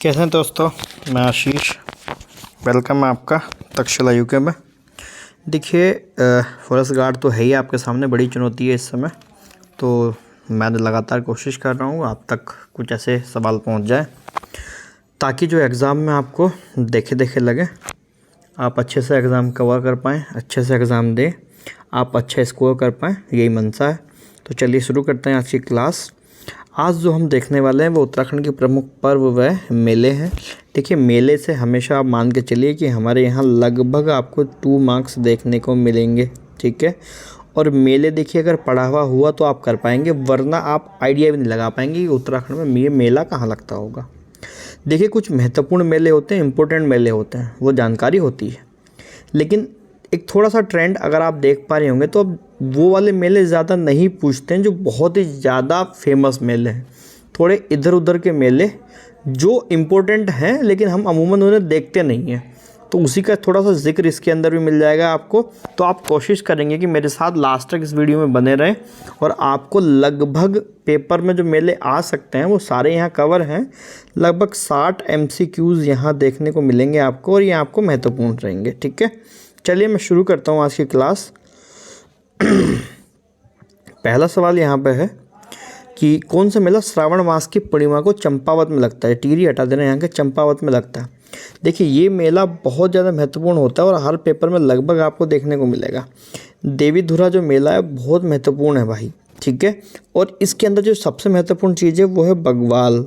कैसे हैं दोस्तों। मैं आशीष, वेलकम है आपका तक्षशिला यूके में। देखिए, फॉरेस्ट गार्ड तो है ही आपके सामने, बड़ी चुनौती है इस समय। तो मैं लगातार कोशिश कर रहा हूँ आप तक कुछ ऐसे सवाल पहुँच जाए ताकि जो एग्ज़ाम में आपको देखे देखे लगे, आप अच्छे से एग्ज़ाम कवर कर पाएँ, अच्छे से एग्ज़ाम दें, आप अच्छा स्कोर कर पाएँ, यही मंशा है। तो चलिए शुरू करते हैं आज की क्लास। आज जो हम देखने वाले हैं वो उत्तराखंड के प्रमुख पर्व व मेले हैं। देखिए, मेले से हमेशा आप मान के चलिए कि हमारे यहाँ लगभग आपको 2 मार्क्स देखने को मिलेंगे, ठीक है। और मेले देखिए, अगर पढ़ा हुआ तो आप कर पाएंगे, वरना आप आइडिया भी नहीं लगा पाएंगे कि उत्तराखंड में ये मेला कहाँ लगता होगा। देखिए, कुछ महत्वपूर्ण मेले होते हैं, इम्पोर्टेंट मेले होते हैं, वो जानकारी होती है। लेकिन एक थोड़ा सा ट्रेंड अगर आप देख पा रहे होंगे तो अब वो वाले मेले ज़्यादा नहीं पूछते हैं जो बहुत ही ज़्यादा फेमस मेले हैं। थोड़े इधर उधर के मेले जो इम्पोर्टेंट हैं लेकिन हम अमूमन उन्हें देखते नहीं हैं, तो उसी का थोड़ा सा जिक्र इसके अंदर भी मिल जाएगा आपको। तो आप कोशिश करेंगे कि मेरे साथ लास्ट तक इस वीडियो में बने रहें और आपको लगभग पेपर में जो मेले आ सकते हैं वो सारे यहाँ कवर हैं। लगभग 60 MCQs यहाँ देखने को मिलेंगे आपको और ये आपको महत्वपूर्ण रहेंगे, ठीक है। चलिए मैं शुरू करता हूँ आज की क्लास। पहला सवाल यहाँ पे है कि कौन सा मेला श्रावण मास की पूर्णिमा को चंपावत में लगता है। टिहरी हटा देना, यहाँ के चंपावत में लगता है। देखिए, ये मेला बहुत ज़्यादा महत्वपूर्ण होता है और हर पेपर में लगभग आपको देखने को मिलेगा। देवीधुरा जो मेला है बहुत महत्वपूर्ण है भाई, ठीक है। और इसके अंदर जो सबसे महत्वपूर्ण चीज़ है वो है बग्वाल,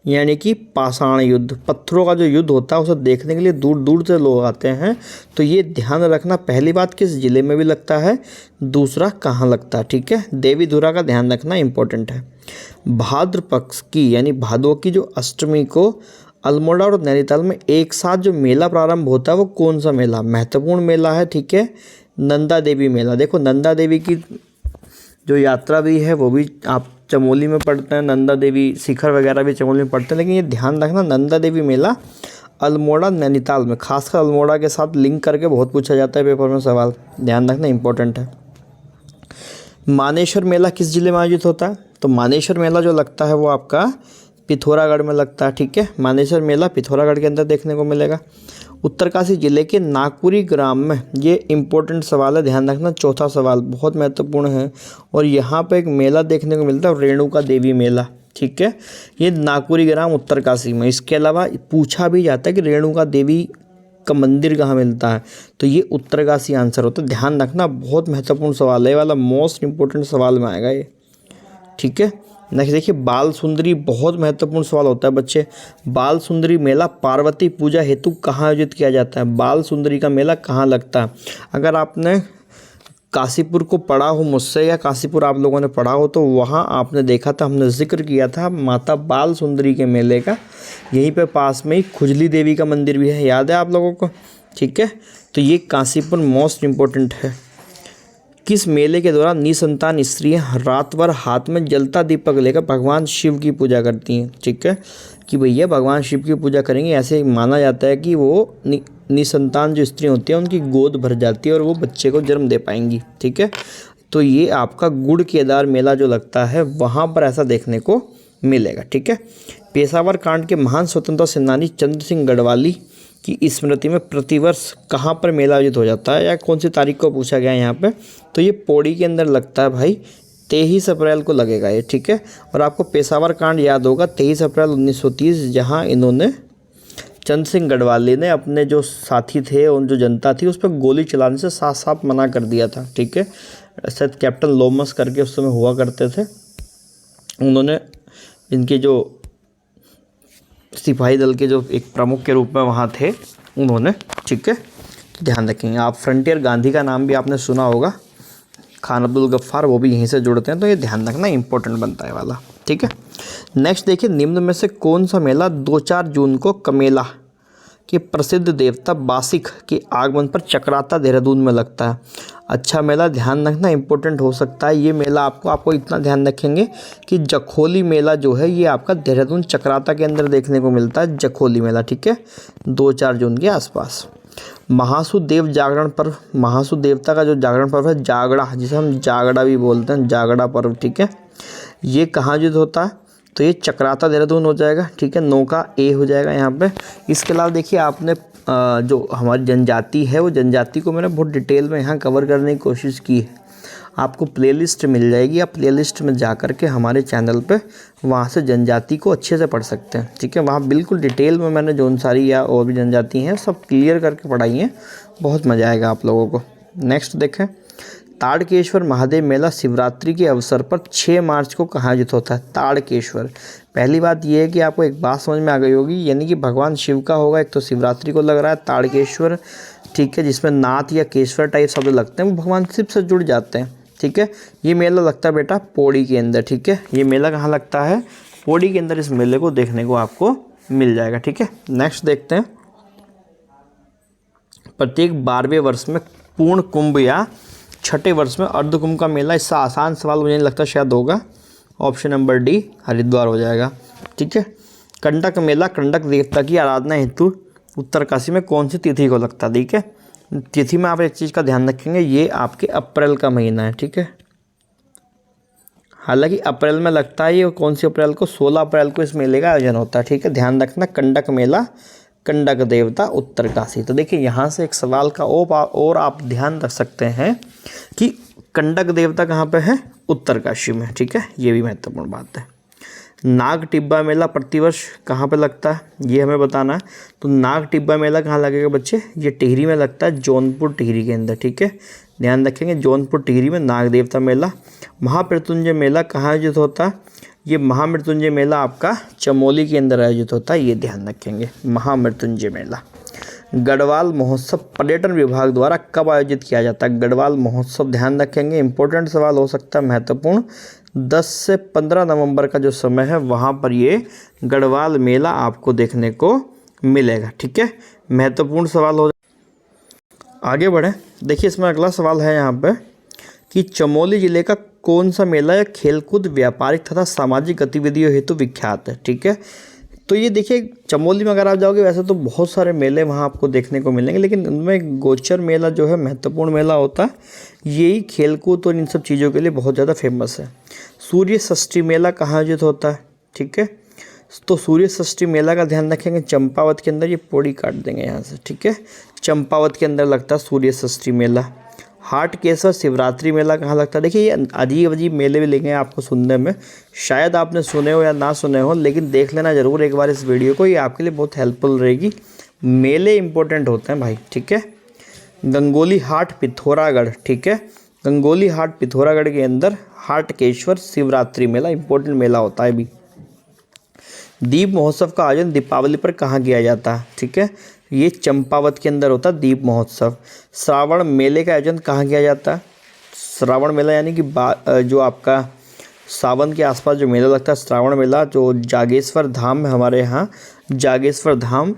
यानी कि पाषाण युद्ध, पत्थरों का जो युद्ध होता है उसे देखने के लिए दूर दूर से लोग आते हैं। तो ये ध्यान रखना, पहली बात किस ज़िले में भी लगता है, दूसरा कहाँ लगता है, ठीक है। देवीधुरा का ध्यान रखना इंपॉर्टेंट है। भाद्र पक्ष की यानी भादों की जो अष्टमी को अल्मोड़ा और नैनीताल में एक साथ जो मेला प्रारंभ होता है वो कौन सा मेला, महत्वपूर्ण मेला है, ठीक है, नंदा देवी मेला। देखो, नंदा देवी की जो यात्रा भी है वो भी आप चमोली में पढ़ते हैं, नंदा देवी शिखर वगैरह भी चमोली में पढ़ते हैं। लेकिन ये ध्यान रखना, नंदा देवी मेला अल्मोड़ा नैनीताल में, खासकर अल्मोड़ा के साथ लिंक करके बहुत पूछा जाता है पेपर में सवाल, ध्यान रखना इंपॉर्टेंट है। मानेश्वर मेला किस जिले में आयोजित होता है, तो मानेश्वर मेला जो लगता है वो आपका पिथौरागढ़ में लगता है, ठीक है। मानेश्वर मेला पिथौरागढ़ के अंदर देखने को मिलेगा। उत्तरकाशी जिले के नागपुरी ग्राम में, ये इंपॉर्टेंट सवाल है, ध्यान रखना, चौथा सवाल बहुत महत्वपूर्ण है। और यहाँ पे एक मेला देखने को मिलता है रेणुका देवी मेला, ठीक है। ये नागपुरी ग्राम उत्तरकाशी में। इसके अलावा पूछा भी जाता है कि रेणुका देवी का मंदिर कहाँ मिलता है, तो ये उत्तरकाशी आंसर होता है। ध्यान रखना, बहुत महत्वपूर्ण सवाल है, ये वाला मोस्ट इंपॉर्टेंट सवाल में आएगा ये, ठीक है। नेक्स्ट देखिए, बाल सुंदरी, बहुत महत्वपूर्ण सवाल होता है बच्चे। बाल सुंदरी मेला पार्वती पूजा हेतु कहाँ आयोजित किया जाता है, बाल सुंदरी का मेला कहाँ लगता है। अगर आपने काशीपुर को पढ़ा हो मुझसे या काशीपुर आप लोगों ने पढ़ा हो तो वहाँ आपने देखा था, हमने जिक्र किया था माता बाल सुंदरी के मेले का। यहीं पे पास में ही खुजली देवी का मंदिर भी है, याद है आप लोगों को, ठीक है। तो ये काशीपुर मोस्ट इम्पोर्टेंट है। किस मेले के दौरान निसंतान स्त्रियां रात भर हाथ में जलता दीपक लेकर भगवान शिव की पूजा करती हैं, ठीक है, कि भैया भगवान शिव की पूजा करेंगे। ऐसे माना जाता है कि वो निसंतान जो स्त्री होती हैं उनकी गोद भर जाती है और वो बच्चे को जन्म दे पाएंगी, ठीक है। तो ये आपका गुड़ केदार मेला जो लगता है वहाँ पर ऐसा देखने को मिलेगा, ठीक है। पेशावर कांड के महान स्वतंत्रता सेनानी चंद्र सिंह गढ़वाली की स्मृति में प्रतिवर्ष कहाँ पर मेला आयोजित हो जाता है या कौन सी तारीख को पूछा गया है यहाँ पे, तो ये पौड़ी के अंदर लगता है भाई, 23 अप्रैल को लगेगा ये, ठीक है। और आपको पेशावर कांड याद होगा, 23 अप्रैल 1930, जहाँ इन्होंने चंद्र सिंह गढ़वाली ने अपने जो साथी थे और जो जनता थी उस पर गोली चलाने से साफ साफ मना कर दिया था, ठीक है। शायद कैप्टन लोमस करके उस समय हुआ करते थे, उन्होंने इनके जो सिपाही दल के जो एक प्रमुख के रूप में वहाँ थे उन्होंने, ठीक है, ध्यान रखेंगे आप। फ्रंटियर गांधी का नाम भी आपने सुना होगा, खान अब्दुल गफ्फार, वो भी यहीं से जुड़ते हैं, तो ये ध्यान रखना इंपॉर्टेंट बनता है वाला, ठीक है। नेक्स्ट देखिए, निम्न में से कौन सा मेला 2-4 जून को कमेला के प्रसिद्ध देवता बासिक के आगमन पर चक्राता देहरादून में लगता है। अच्छा मेला, ध्यान रखना इंपॉर्टेंट हो सकता है ये मेला आपको इतना ध्यान रखेंगे कि जखोली मेला जो है ये आपका देहरादून चक्राता के अंदर देखने को मिलता है, जखोली मेला, ठीक है, 2-4 जून के आसपास। महासु देव जागरण पर्व, महासु देवता का जो जागरण पर्व है, जागड़ा, जिसे हम जागड़ा भी बोलते हैं, जागड़ा पर्व, ठीक है, ये कहाँ आयोजित होता है, तो ये चक्राता देहरादून हो जाएगा, ठीक है, 9 का ए हो जाएगा यहाँ पे। इसके अलावा देखिए आपने जो हमारी जनजाति है वो जनजाति को मैंने बहुत डिटेल में यहाँ कवर करने की कोशिश की है। आपको प्लेलिस्ट मिल जाएगी, आप प्लेलिस्ट में जा कर के हमारे चैनल पे वहाँ से जनजाति को अच्छे से पढ़ सकते हैं, ठीक है। वहाँ बिल्कुल डिटेल में मैंने जौनसारी या और भी जनजाति हैं सब क्लियर करके पढ़ाई हैं, बहुत मज़ा आएगा आप लोगों को। नेक्स्ट देखें, ताड़केश्वर महादेव मेला शिवरात्रि के अवसर पर 6 मार्च को कहाँ आयोजित होता है? ताड़केश्वर। पहली बात यह है कि आपको एक बात समझ में आ गई होगी, यानी कि भगवान शिव का होगा, एक तो शिवरात्रि को लग रहा है ताड़केश्वर, ठीक है, जिसमें नाथ या केश्वर टाइप शब्द लगते हैं, वो भगवान शिव से जुड़ जाते हैं, ठीक है। ये मेला लगता है बेटा पौड़ी के अंदर, ठीक है। ये मेला कहाँ लगता है? पौड़ी के अंदर इस मेले को देखने को आपको मिल जाएगा, ठीक है। नेक्स्ट देखते हैं, प्रत्येक 12वें वर्ष में पूर्ण कुंभ या छठे वर्ष में अर्ध कुंभ का मेला। इससे आसान सवाल मुझे नहीं लगता शायद होगा, ऑप्शन नंबर डी हरिद्वार हो जाएगा, ठीक है। कंडक मेला कंडक देवता की आराधना हेतु उत्तरकाशी में कौन सी तिथि को लगता है? ठीक है, तिथि में आप एक चीज़ का ध्यान रखेंगे, ये आपके अप्रैल का महीना है, ठीक है। हालांकि अप्रैल में लगता है, ये कौन सी अप्रैल को? 16 अप्रैल को इस मेले का आयोजन होता है, ठीक है, ध्यान रखना। कंडक मेला कंडक देवता उत्तरकाशी। तो देखिए यहाँ से एक सवाल का और आप ध्यान रख सकते हैं कि कंडक देवता कहाँ पे है? उत्तरकाशी में, ठीक है, ये भी महत्वपूर्ण बात है। नाग टिब्बा मेला प्रतिवर्ष कहाँ पे लगता है, ये हमें बताना है। तो नाग टिब्बा मेला कहाँ लगेगा बच्चे? ये टिहरी में लगता है, जौनपुर टिहरी के अंदर, ठीक है, ध्यान रखेंगे, जौनपुर टिहरी में नाग देवता मेला। महामृत्युंजय मेला कहाँ आयोजित होता है? ये महामृत्युंजय मेला आपका चमोली के अंदर आयोजित होता है, ये ध्यान रखेंगे, महामृत्युंजय मेला। गढ़वाल महोत्सव पर्यटन विभाग द्वारा कब आयोजित किया जाता है? गढ़वाल महोत्सव ध्यान रखेंगे, इंपॉर्टेंट सवाल हो सकता है, महत्वपूर्ण। 10 से 15 नवंबर का जो समय है वहाँ पर ये गढ़वाल मेला आपको देखने को मिलेगा, ठीक है, महत्वपूर्ण सवाल हो। आगे बढ़े, देखिए इसमें अगला सवाल है यहाँ पे कि चमोली जिले का कौन सा मेला या खेलकूद व्यापारिक तथा सामाजिक गतिविधियों हेतु विख्यात है? ठीक है, तो ये देखिए चमोली में अगर आप जाओगे वैसे तो बहुत सारे मेले वहाँ आपको देखने को मिलेंगे, लेकिन उनमें गोचर मेला जो है महत्वपूर्ण मेला होता है, यही खेलकूद और इन सब चीज़ों के लिए बहुत ज़्यादा फेमस है। सूर्य षष्ठी मेला कहाँ आयोजित होता है? ठीक है, तो सूर्य षष्ठी मेला का ध्यान रखेंगे चंपावत के अंदर, ये पौड़ी काट देंगे यहाँ से, ठीक है, चंपावत के अंदर लगता है सूर्य षष्ठी मेला। हाटकेश्वर शिवरात्रि मेला कहाँ लगता है? देखिए ये अजीब अजीब मेले भी लेंगे आपको सुनने में, शायद आपने सुने हो या ना सुने हो, लेकिन देख लेना ज़रूर एक बार इस वीडियो को, ये आपके लिए बहुत हेल्पफुल रहेगी। मेले इंपॉर्टेंट होते हैं भाई, ठीक है। गंगोली हाट पिथौरागढ़, ठीक है, गंगोली हाट पिथौरागढ़ के अंदर हाटकेश्वर शिवरात्रि मेला इंपॉर्टेंट मेला होता है भी। दीप महोत्सव का आयोजन दीपावली पर कहाँ किया जाता है? ठीक है, ये चंपावत के अंदर होता है दीप महोत्सव। श्रावण मेले का आयोजन कहाँ किया जाता है? श्रावण मेला यानी कि जो आपका सावन के आसपास जो मेला लगता है श्रावण मेला, जो जागेश्वर धाम में हमारे यहाँ जागेश्वर धाम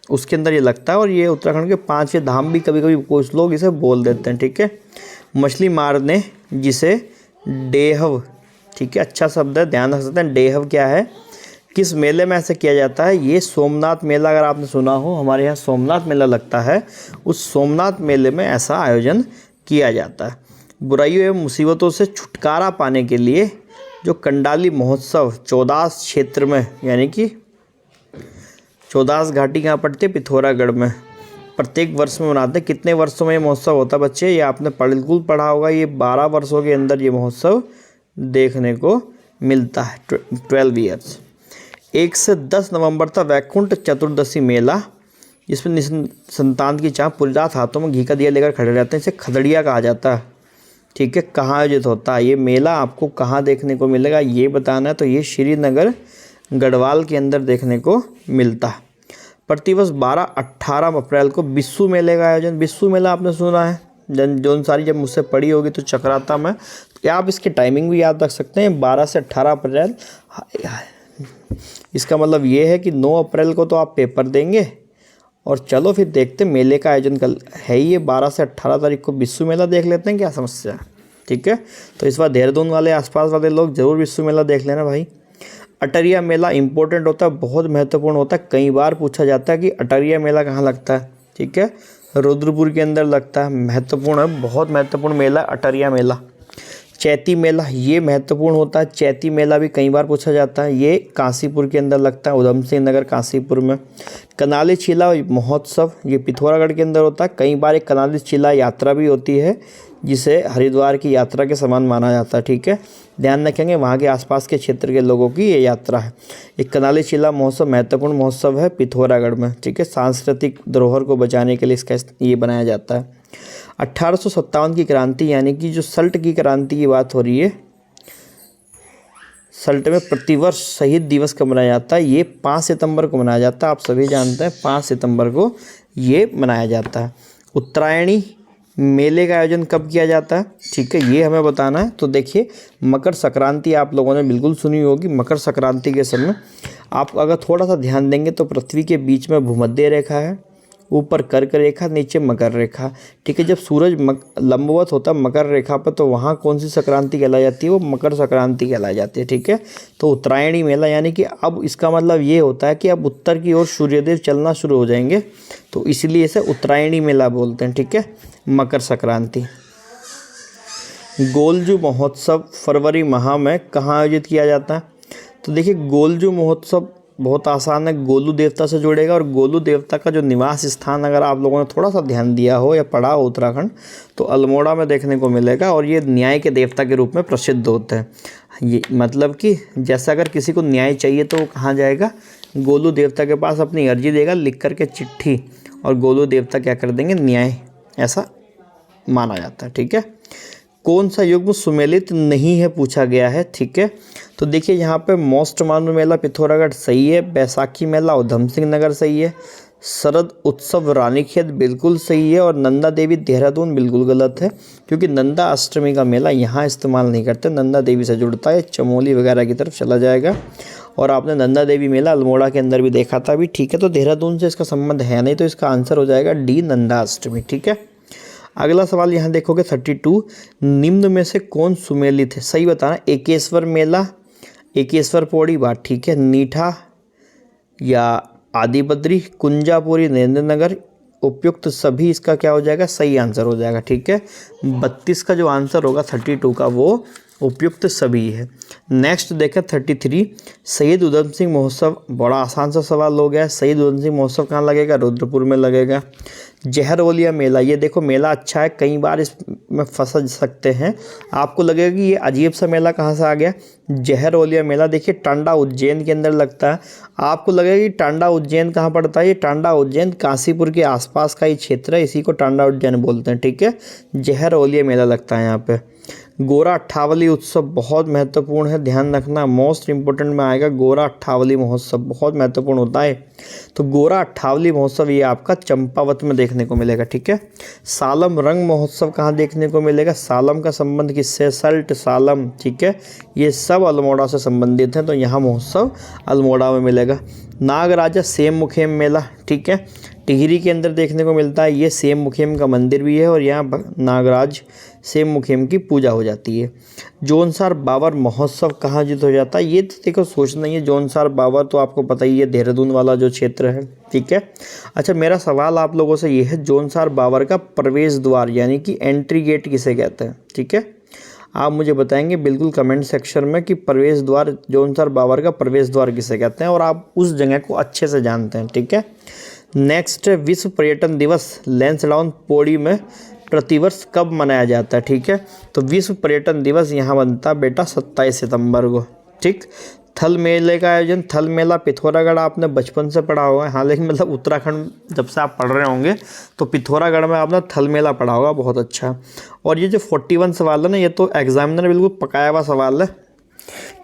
उसके अंदर ये लगता है, और ये उत्तराखंड के 5वें धाम भी कभी कभी कुछ लोग इसे बोल देते हैं, ठीक है। मछली मारने जिसे डेहव, ठीक है, अच्छा शब्द है, ध्यान रख सकते हैं। डेहव क्या है, किस मेले में ऐसे किया जाता है? ये सोमनाथ मेला, अगर आपने सुना हो हमारे यहाँ सोमनाथ मेला लगता है, उस सोमनाथ मेले में ऐसा आयोजन किया जाता है। बुराइयों एवं मुसीबतों से छुटकारा पाने के लिए जो कंडाली महोत्सव चौदास क्षेत्र में, यानी कि चौदास घाटी कहाँ पड़ती है? पिथौरागढ़ में, प्रत्येक वर्ष में मनाते हैं। कितने वर्षों में ये महोत्सव होता है बच्चे? ये आपने बिल्कुल पढ़ा होगा, ये 12 वर्षों के अंदर ये महोत्सव देखने को मिलता है, 12 ईयर्स। 1 से 10 नवंबर तक वैकुंठ चतुर्दशी मेला, जिसमें संतान की चाह पूरी रात हाथों में घी का दिया लेकर खड़े रहते हैं, इसे खदड़िया कहा जाता है, ठीक है। कहाँ आयोजित होता है ये मेला? आपको कहाँ देखने को मिलेगा ये बताना है, तो ये श्रीनगर गढ़वाल के अंदर देखने को मिलता है। प्रतिवर्ष 12-18 अप्रैल को बिस्सू मेले का आयोजन, बिस्सू मेला आपने सुना है, जौनसारी जब मुझसे पढ़ी होगी तो चक्राता में, तो आप इसकी टाइमिंग भी याद रख सकते हैं, 12 से 18 अप्रैल। इसका मतलब ये है कि 9 अप्रैल को तो आप पेपर देंगे, और चलो फिर देखते मेले का आयोजन कल है ही, ये 12 से 18 तारीख को बिस्सू मेला देख लेते हैं, क्या समस्या है, ठीक है। तो इस बार देहरादून वाले आसपास वाले लोग ज़रूर बिस्सू मेला देख लेना भाई। अटरिया मेला इंपॉर्टेंट होता है, बहुत महत्वपूर्ण होता है, कई बार पूछा जाता है कि अटरिया मेला कहाँ लगता है, ठीक है, रुद्रपुर के अंदर लगता है, महत्वपूर्ण है, बहुत महत्वपूर्ण मेला अटरिया मेला। चैती मेला ये महत्वपूर्ण होता है। चैती मेला भी कई बार पूछा जाता है। ये काशीपुर के अंदर लगता है, उधम सिंह नगर काशीपुर में। कनाली छिला महोत्सव ये पिथौरागढ़ के अंदर होता है। कई बार एक कनाली छिला यात्रा भी होती है, जिसे हरिद्वार की यात्रा के समान माना जाता है। ठीक है, ध्यान रखेंगे वहाँ के आसपास के क्षेत्र के लोगों की ये यात्रा है। एक कनाली छिला महोत्सव महत्वपूर्ण महोत्सव है पिथौरागढ़ में। ठीक है, सांस्कृतिक धरोहर को बचाने के लिए इसका ये बनाया जाता है। 1857 की क्रांति यानी कि जो सल्ट की क्रांति की बात हो रही है, सल्ट में प्रतिवर्ष शहीद दिवस कब मनाया जाता है? ये 5 सितंबर को मनाया जाता है। आप सभी जानते हैं 5 सितंबर को ये मनाया जाता है। उत्तरायणी मेले का आयोजन कब किया जाता है? ठीक है, ये हमें बताना है। तो देखिए, मकर संक्रांति आप लोगों ने बिल्कुल सुनी होगी। मकर संक्रांति के समय आप अगर थोड़ा सा ध्यान देंगे तो पृथ्वी के बीच में भूमध्य रेखा है, ऊपर कर्क रेखा, नीचे मकर रेखा। ठीक है, जब सूरज लंबवत होता है मकर रेखा पर, तो वहाँ कौन सी संक्रांति कहलाई जाती है? वो मकर संक्रांति कहलाई जाती है। ठीक है, तो उत्तरायणी मेला यानी कि अब इसका मतलब ये होता है कि अब उत्तर की ओर सूर्यदेव चलना शुरू हो जाएंगे, तो इसलिए इसे उत्तरायणी मेला बोलते हैं। ठीक है, मकर संक्रांति। गोलजू महोत्सव फरवरी माह में कहाँ आयोजित किया जाता है? तो देखिए, गोलजू महोत्सव बहुत आसान है, गोलू देवता से जुड़ेगा। और गोलू देवता का जो निवास स्थान अगर आप लोगों ने थोड़ा सा ध्यान दिया हो या पढ़ा हो उत्तराखंड, तो अल्मोड़ा में देखने को मिलेगा। और ये न्याय के देवता के रूप में प्रसिद्ध होते हैं। ये मतलब कि जैसा अगर किसी को न्याय चाहिए तो वो कहाँ जाएगा? गोलू देवता के पास अपनी अर्जी देगा लिख करके चिट्ठी, और गोलू देवता क्या कर देंगे? न्याय, ऐसा माना जाता है। ठीक है, कौन सा युग्म सुमेलित नहीं है पूछा गया है। ठीक है, तो देखिए यहाँ पे मोस्ट मानव मेला पिथौरागढ़ सही है, बैसाखी मेला उधम सिंह नगर सही है, शरद उत्सव रानीखेत बिल्कुल सही है, और नंदा देवी देहरादून बिल्कुल गलत है, क्योंकि नंदा अष्टमी का मेला यहाँ इस्तेमाल नहीं करते। नंदा देवी से जुड़ता है, चमोली वगैरह की तरफ चला जाएगा। और आपने नंदा देवी मेला अल्मोड़ा के अंदर भी देखा था अभी। ठीक है, तो देहरादून से इसका संबंध है नहीं, तो इसका आंसर हो जाएगा डी, नंदा अष्टमी। ठीक है, अगला सवाल यहाँ देखोगे 32, निम्न में से कौन सुमेलित है? सही बताना। एकेश्वर मेला, एकेश्वर पौड़ी बात ठीक है, नीठा या आदिबद्री, कुंजापुरी, नरेंद्र नगर, उपयुक्त सभी इसका क्या हो जाएगा? सही आंसर हो जाएगा। ठीक है, 32 का जो आंसर होगा 32 का वो उपयुक्त सभी है। नेक्स्ट देखें 33, शहीद उधम सिंह महोत्सव। बड़ा आसान सा सवाल हो गया है। शहीद उधम सिंह महोत्सव कहाँ लगेगा? रुद्रपुर में लगेगा। जहरौलिया मेला, ये देखो मेला अच्छा है, कई बार इसमें फंस सकते हैं। आपको लगेगा कि ये अजीब सा मेला कहाँ से आ गया। जहरौलिया मेला देखिए टांडा उज्जैन के अंदर लगता है। आपको लगेगा कि टांडा उज्जैन कहाँ पड़ता है? ये टांडा उज्जैन काशीपुर के आसपास का ही क्षेत्र है, इसी को टांडा उज्जैन बोलते हैं। ठीक है, जहरौलिया मेला लगता है यहाँ पे। गोरा अट्ठावली उत्सव बहुत महत्वपूर्ण है, ध्यान रखना, मोस्ट इंपोर्टेंट में आएगा। गोरा अट्ठावली महोत्सव बहुत महत्वपूर्ण होता है। तो गोरा अट्ठावली महोत्सव ये आपका चंपावत में देखने को मिलेगा। ठीक है, सालम रंग महोत्सव कहाँ देखने को मिलेगा? सालम का संबंध किससे? सल्ट, सालम। ठीक है, ये सब अल्मोड़ा से संबंधित हैं, तो यहाँ महोत्सव अल्मोड़ा में मिलेगा। नागराजा सेम मुखेम मेला, ठीक है, टिहरी के अंदर देखने को मिलता है। ये सेम मुखेम का मंदिर भी है, और यहाँ नागराज सेम मुखेम की पूजा हो जाती है। जोनसार बाबर महोत्सव कहाँ आयोजित हो जाता है? ये तो देखो सोचना ही है। जोनसार बाबर तो आपको पता ही है, देहरादून वाला जो क्षेत्र है। ठीक है, अच्छा मेरा सवाल आप लोगों से ये है, जोनसार बाबर का प्रवेश द्वार यानी कि एंट्री गेट किसे कहते हैं? ठीक है, आप मुझे बताएंगे बिल्कुल कमेंट सेक्शन में कि प्रवेश द्वार, जोनसार बाबर का प्रवेश द्वार किसे कहते हैं, और आप उस जगह को अच्छे से जानते हैं। ठीक है, नेक्स्ट, विश्व पर्यटन दिवस लैंसडाउन पौड़ी में प्रतिवर्ष कब मनाया जाता है? ठीक है, तो विश्व पर्यटन दिवस यहाँ बनता है बेटा 27 सितंबर को। ठीक, थल मेले का आयोजन, थल मेला पिथौरागढ़ आपने बचपन से पढ़ा होगा। हाँ, लेकिन मतलब उत्तराखंड जब से आप पढ़ रहे होंगे तो पिथौरागढ़ में आपने थल मेला पढ़ा होगा, बहुत अच्छा। और ये जो 41 सवाल है ना, ये तो एग्जामिनर ने बिल्कुल पकाया हुआ सवाल है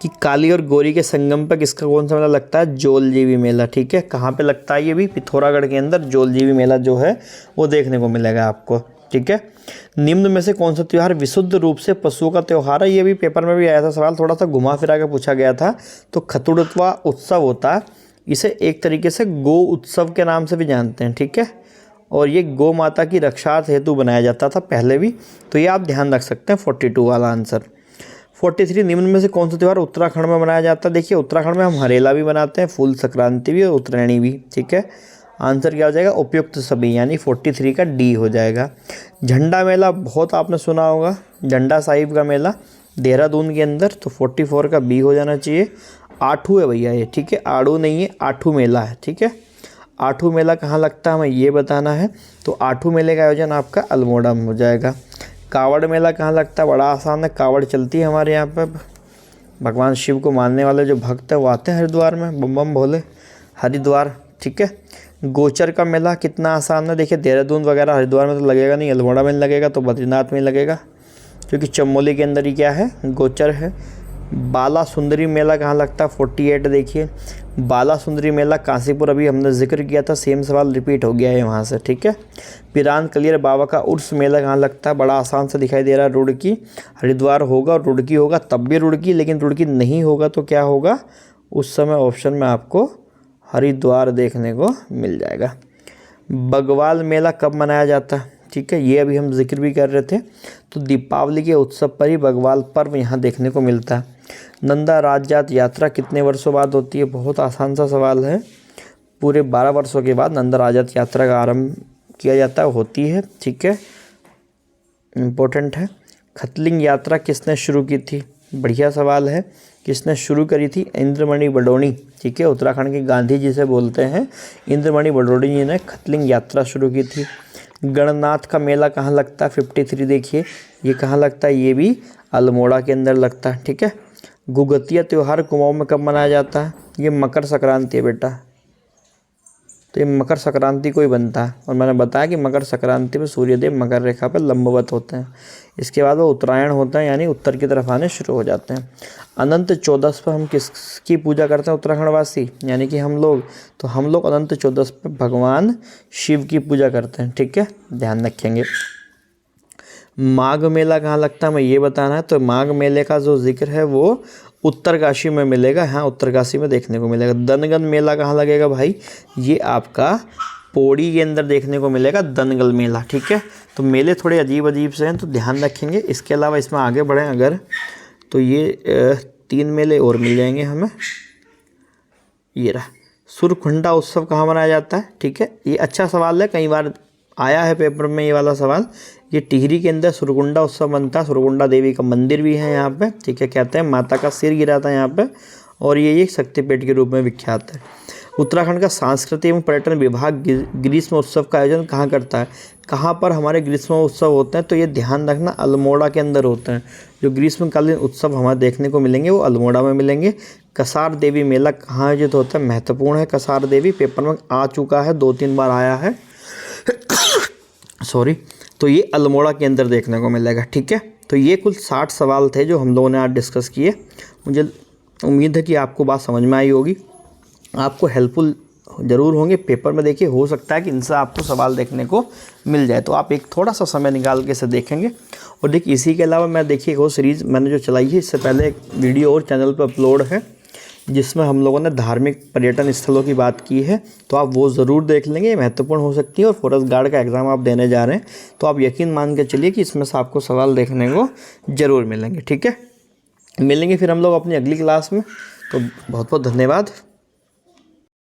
कि काली और गोरी के संगम पर किसका कौन सा मेला लगता है? जोलजीबी मेला। ठीक है, कहाँ पे लगता है? ये भी पिथौरागढ़ के अंदर जोलजीबी मेला जो है वो देखने को मिलेगा आपको। ठीक है, निम्न में से कौन सा त्यौहार विशुद्ध रूप से पशुओं का त्यौहार है? ये भी पेपर में भी आया था सवाल, थोड़ा सा घुमा फिरा के पूछा गया था। तो खतुड़तवा उत्सव होता है, इसे एक तरीके से गो उत्सव के नाम से भी जानते हैं। ठीक है, और ये गौ माता की रक्षार्थ हेतु बनाया जाता था पहले भी, तो ये आप ध्यान रख सकते हैं 42 वाला आंसर। 43, निम्न में से कौन सा त्यौहार उत्तराखंड में मनाया जाता है? देखिए उत्तराखंड में हम हरेला भी मनाते हैं, फूल संक्रांति भी और उत्तरायणी भी। ठीक है, आंसर क्या हो जाएगा? उपयुक्त सभी, यानी 43 का डी हो जाएगा। झंडा मेला बहुत आपने सुना होगा, झंडा साहिब का मेला, देहरादून के अंदर, तो 44 का बी हो जाना चाहिए। आठू है भैया ये, ठीक है, आड़ू नहीं है, आठू मेला है, ठीक है। आठू मेला कहाँ लगता है हमें ये बताना है, तो आठू मेले का आयोजन आपका अल्मोड़ा में हो जाएगा। कावड़ मेला कहाँ लगता है, बड़ा आसान है, कावड़ चलती है हमारे यहाँ पर। भगवान शिव को मानने वाले जो भक्त हैं वो आते हैं हरिद्वार में, बम बम भोले हरिद्वार, ठीक है। गोचर का मेला कितना आसान है, देखिए देहरादून वगैरह हरिद्वार में तो लगेगा नहीं, अल्मोड़ा में लगेगा, तो बद्रीनाथ में लगेगा, क्योंकि चमोली के अंदर ही क्या है, गोचर है। बाला सुंदरी मेला कहाँ लगता है, 48 देखिए, बाला सुंदरी मेला काशीपुर, अभी हमने जिक्र किया था, सेम सवाल रिपीट हो गया है वहाँ से, ठीक है। पिरान कलियर बाबा का उर्स मेला कहाँ लगता है, बड़ा आसान से दिखाई दे रहा है, रुड़की। हरिद्वार होगा और रुड़की होगा तब भी रुड़की, लेकिन रुड़की नहीं होगा तो क्या होगा, उस समय ऑप्शन में आपको हरिद्वार देखने को मिल जाएगा। बगवाल मेला कब मनाया जाता है, ठीक है, ये अभी हम जिक्र भी कर रहे थे, तो दीपावली के उत्सव पर ही बगवाल पर्व यहाँ देखने को मिलता है। नंदा राजजात यात्रा कितने वर्षों बाद होती है, बहुत आसान सा सवाल है, पूरे 12 वर्षों के बाद नंदा राजजात यात्रा का आरंभ किया जाता है, होती है, ठीक है, इम्पोर्टेंट है। खतलिंग यात्रा किसने शुरू की थी, बढ़िया सवाल है, किसने शुरू करी थी, इंद्रमणि बडोनी, ठीक है, उत्तराखंड के गांधी जी से बोलते हैं, इंद्रमणि बडोनी जी ने खतलिंग यात्रा शुरू की थी। गणनाथ का मेला कहाँ लगता है, 53 देखिए, ये कहाँ लगता है, ये भी अल्मोड़ा के अंदर लगता है, ठीक है। गुगतिया त्यौहार कुमाऊं में कब मनाया जाता है, ये मकर संक्रांति है बेटा, तो ये मकर संक्रांति को ही बनता है, और मैंने बताया कि मकर संक्रांति में सूर्यदेव मकर रेखा पर लंबवत होते हैं, इसके बाद वो उत्तरायण होता है, यानी उत्तर की तरफ आने शुरू हो जाते हैं। अनंत चौदस पर हम किसकी पूजा करते हैं उत्तराखंड वासी, यानी कि हम लोग, तो हम लोग अनंत चौदस पर भगवान शिव की पूजा करते हैं, ठीक है, ध्यान रखेंगे। माघ मेला कहाँ लगता है हमें ये बताना है, तो माघ मेले का जो जिक्र है वो उत्तरकाशी में मिलेगा, हाँ उत्तरकाशी में देखने को मिलेगा। दनगल मेला कहाँ लगेगा भाई, ये आपका पौड़ी के अंदर देखने को मिलेगा दनगल मेला, ठीक है। तो मेले थोड़े अजीब अजीब से हैं, तो ध्यान रखेंगे। इसके अलावा इसमें आगे बढ़ें अगर, तो ये 3 मेले और मिल जाएंगे हमें। ये रहा सुरखुंडा उत्सव कहाँ मनाया जाता है, ठीक है, ये अच्छा सवाल है, कई बार आया है पेपर में ये वाला सवाल। ये टिहरी के अंदर सुरकुंडा उत्सव बनता है, सुरकुंडा देवी का मंदिर भी है यहाँ पे, ठीक है, कहते हैं माता का सिर गिरा था यहाँ पे, और ये एक शक्तिपीठ के रूप में विख्यात है। उत्तराखंड का सांस्कृतिक एवं पर्यटन विभाग ग्रीष्म उत्सव का आयोजन कहाँ करता है, कहाँ पर हमारे ग्रीष्म उत्सव होते हैं, तो ये ध्यान रखना अल्मोड़ा के अंदर होते हैं। जो ग्रीष्मकालीन उत्सव हमारे देखने को मिलेंगे वो अल्मोड़ा में मिलेंगे। कसार देवी मेला कहाँ आयोजित होता है, महत्वपूर्ण है, कसार देवी पेपर में आ चुका है, 2-3 बार आया है सॉरी, तो ये अल्मोड़ा के अंदर देखने को मिलेगा, ठीक है। तो ये कुल 60 सवाल थे जो हम लोगों ने आज डिस्कस किए। मुझे उम्मीद है कि आपको बात समझ में आई होगी, आपको हेल्पफुल ज़रूर होंगे। पेपर में देखिए हो सकता है कि इनसे आपको सवाल देखने को मिल जाए, तो आप एक थोड़ा सा समय निकाल के इसे देखेंगे। और देखिए इसी के अलावा मैं देखिए वो सीरीज़ मैंने जो चलाई है, इससे पहले एक वीडियो और चैनल पर अपलोड है जिसमें हम लोगों ने धार्मिक पर्यटन स्थलों की बात की है, तो आप वो ज़रूर देख लेंगे, ये महत्वपूर्ण हो सकती है। और फॉरेस्ट गार्ड का एग्ज़ाम आप देने जा रहे हैं तो आप यकीन मान के चलिए कि इसमें से आपको सवाल देखने को ज़रूर मिलेंगे, ठीक है। मिलेंगे फिर हम लोग अपनी अगली क्लास में, तो बहुत बहुत धन्यवाद।